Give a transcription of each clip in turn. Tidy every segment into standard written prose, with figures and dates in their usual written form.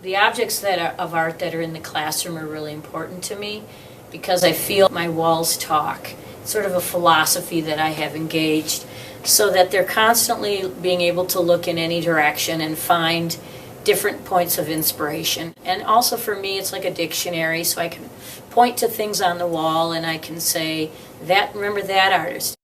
The objects of art that are in the classroom are really important to me because I feel my walls talk. It's sort of a philosophy that I have engaged so that they're constantly being able to look in any direction and find different points of inspiration. And also for me, it's like a dictionary, so I can point to things on the wall and I can say, remember that artist.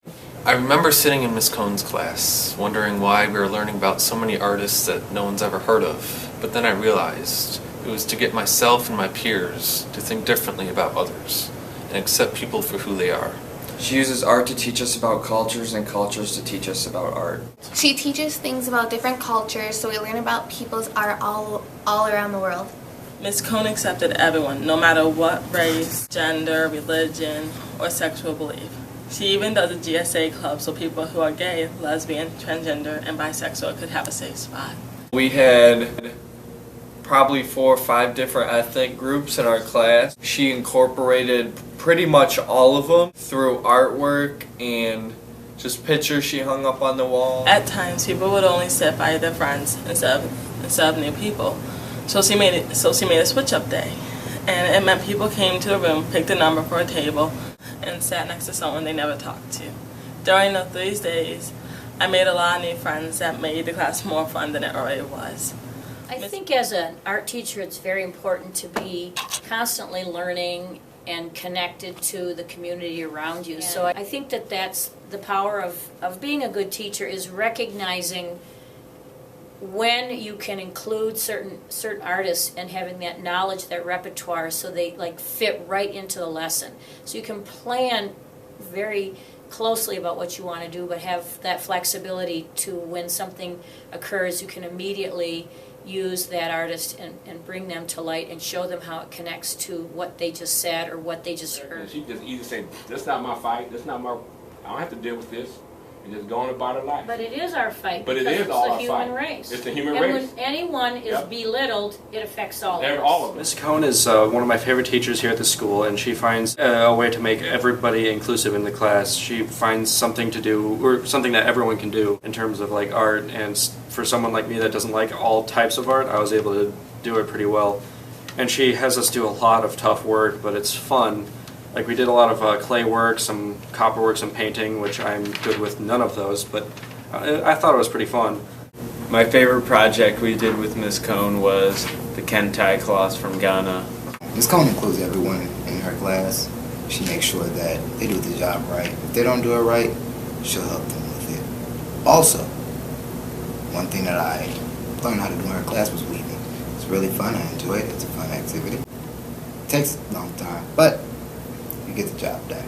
I remember sitting in Miss Cohn's class, wondering why we were learning about so many artists that no one's ever heard of. But then I realized it was to get myself and my peers to think differently about others and accept people for who they are. She uses art to teach us about cultures and cultures to teach us about art. She teaches things about different cultures, so we learn about people's art all around the world. Miss Cohn accepted everyone, no matter what race, gender, religion, or sexual belief. She even does a GSA club so people who are gay, lesbian, transgender, and bisexual could have a safe spot. We had probably 4 or 5 different ethnic groups in our class. She incorporated pretty much all of them through artwork and just pictures she hung up on the wall. At times, people would only sit by their friends instead of new people. So she made a switch-up day, and it meant people came to the room, picked a number for a table, and sat next to someone they never talked to. During these days, I made a lot of new friends that made the class more fun than it already was. I think as an art teacher, it's very important to be constantly learning and connected to the community around you. So I think that's the power of being a good teacher, is recognizing when you can include certain artists and having that knowledge, that repertoire, so they fit right into the lesson. So you can plan very closely about what you want to do, but have that flexibility to, when something occurs, you can immediately use that artist and bring them to light and show them how it connects to what they just said or what they just heard. And she just either say, "That's not my fight. That's not my. I don't have to deal with this," and just go on about her life. But it is our fight. But it because is all our It's the human fight. race. It's the human and race. And when anyone is belittled, it affects all of us. All of us. Ms. Cohn is one of my favorite teachers here at the school, and she finds a way to make everybody inclusive in the class. She finds something to do, or something that everyone can do in terms of art, and for someone like me that doesn't like all types of art, I was able to do it pretty well. And she has us do a lot of tough work, but it's fun. We did a lot of clay work, some copper work, some painting, which I'm good with none of those, but I thought it was pretty fun. My favorite project we did with Miss Cohn was the Kentai cloths from Ghana. Ms. Cohn includes everyone in her class. She makes sure that they do the job right. If they don't do it right, she'll help them with it. Also, one thing that I learned how to do in her class was weaving. It's really fun. I enjoy it. It's a fun activity. It takes a long time, but you get the job done.